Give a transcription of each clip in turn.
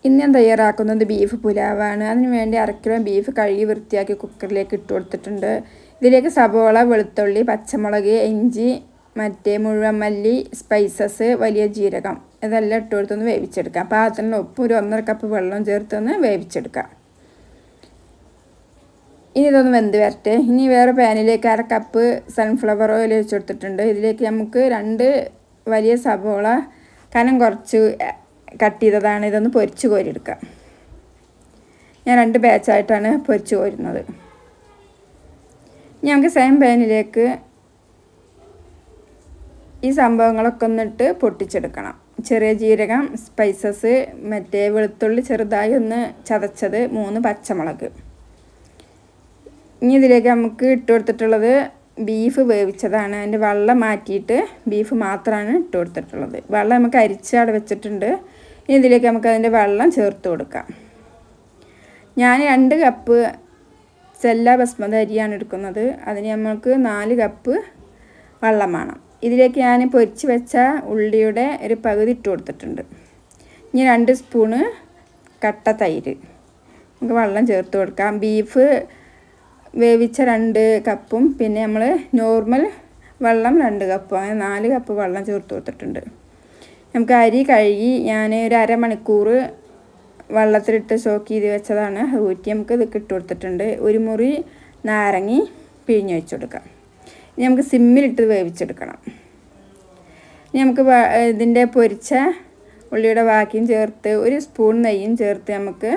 ഇന്ന് ഞാൻ തയ്യാറാക്കുന്നത് ബീഫ് പുലാവാണ്. അതിന് വേണ്ടി 1/2 കിലോ ബീഫ് കഴുകി വൃത്തിയാക്കി കുക്കറിലേക്ക് ഇട്ട് കൊടുത്തിട്ടുണ്ട്. ഇതിലേക്ക് സബോള, വെളുത്തുള്ളി, പച്ചമുളക്, ഇഞ്ചി, മുഴുവൻ മല്ലി, സ്പൈസസ്, വലിയ ജീരകം ഇതെല്ലാം ഇട്ട് കൊടുത്തൊന്ന് വേവിച്ചെടുക്കാം. പാത്രത്തിന് ഉപ്പ്, ഒരു 1.5 കപ്പ് വെള്ളം ചേർത്തൊന്ന് വേവിച്ചെടുക്കാം. ഇനി ഇതൊന്ന് വെന്ത് വരട്ടെ. ഇനി വേറെ പാനിലേക്ക് 1/2 കപ്പ് സൺഫ്ലവർ ഓയിൽ ഒഴിച്ച് കൊടുത്തിട്ടുണ്ട്. ഇതിലേക്ക് നമുക്ക് 2 വലിയ സബോള കനം കുറച്ച് കട്ട് ചെയ്തതാണ്. ഇതൊന്ന് പൊരിച്ച് കോരിയെടുക്കാം. ഞാൻ 2 ബാച്ചായിട്ടാണ് പൊരിച്ച് കോരുന്നത്. ഇനി നമുക്ക് സെയിം പാനിലേക്ക് ഈ സംഭവങ്ങളൊക്കെ ഒന്നിട്ട് പൊട്ടിച്ചെടുക്കണം. ചെറിയ ജീരകം, സ്പൈസസ്, വെളുത്തുള്ളി ചെറുതായി ഒന്ന് ചതച്ചത്, 3 പച്ചമുളക്. ഇനി ഇതിലേക്ക് നമുക്ക് ഇട്ട് കൊടുത്തിട്ടുള്ളത് ബീഫ് വേവിച്ചതാണ്. അതിൻ്റെ വെള്ളം മാറ്റിയിട്ട് ബീഫ് മാത്രമാണ് ഇട്ട് കൊടുത്തിട്ടുള്ളത്. വെള്ളം നമുക്ക് അരിച്ച് അവിടെ വെച്ചിട്ടുണ്ട്. ഇനി ഇതിലേക്ക് നമുക്ക് അതിൻ്റെ വെള്ളം ചേർത്ത് കൊടുക്കാം. ഞാൻ 2 കപ്പ് സെല്ല ബസ്മതി അരിയാണ് എടുക്കുന്നത്. അതിന് നമുക്ക് 4 കപ്പ് വെള്ളം വേണം. ഇതിലേക്ക് ഞാൻ പൊരിച്ച് വെച്ച ഉള്ളിയുടെ ഒരു പകുതി ഇട്ട് കൊടുത്തിട്ടുണ്ട്. ഇനി 2 സ്പൂണ് കട്ട തൈര് നമുക്ക് വെള്ളം ചേർത്ത് കൊടുക്കാം. ബീഫ് വേവിച്ച 2 കപ്പും പിന്നെ നമ്മൾ നോർമൽ വെള്ളം 2 കപ്പും, അങ്ങനെ 4 കപ്പ് വെള്ളം ചേർത്ത് കൊടുത്തിട്ടുണ്ട്. നമുക്ക് അരി കഴുകി ഞാൻ ഒരു 1/2 മണിക്കൂർ വെള്ളത്തിലിട്ട് സോക്ക് ചെയ്ത് വെച്ചതാണ്. ഊറ്റി നമുക്ക് ഇത് ഇട്ട് കൊടുത്തിട്ടുണ്ട്. ഒരു മുറി നാരങ്ങി പിഴിഞ്ഞ് വെച്ച് കൊടുക്കാം. ഇനി നമുക്ക് സിമ്മിലിട്ട് വേവിച്ചെടുക്കണം. ഇനി നമുക്ക് ഇതിൻ്റെ പൊരിച്ച ഉള്ളിയുടെ ബാക്കിയും ചേർത്ത് 1 സ്പൂൺ നെയ്യും ചേർത്ത് നമുക്ക്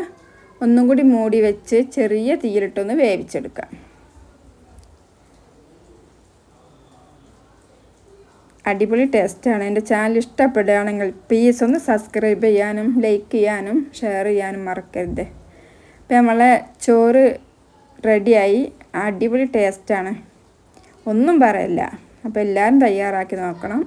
ഒന്നും കൂടി മൂടി വെച്ച് ചെറിയ തീയിലിട്ടൊന്ന് വേവിച്ചെടുക്കാം. അടിപൊളി ടേസ്റ്റാണ്. എൻ്റെ ചാനൽ ഇഷ്ടപ്പെടുകയാണെങ്കിൽ പ്ലീസ് ഒന്ന് സബ്സ്ക്രൈബ് ചെയ്യാനും ലൈക്ക് ചെയ്യാനും ഷെയർ ചെയ്യാനും മറക്കരുത്. അപ്പോൾ നമ്മളെ ചോറ് റെഡിയായി. അടിപൊളി ടേസ്റ്റാണ്, ഒന്നും പറയില്ല. അപ്പോൾ എല്ലാവരും തയ്യാറാക്കി നോക്കണം.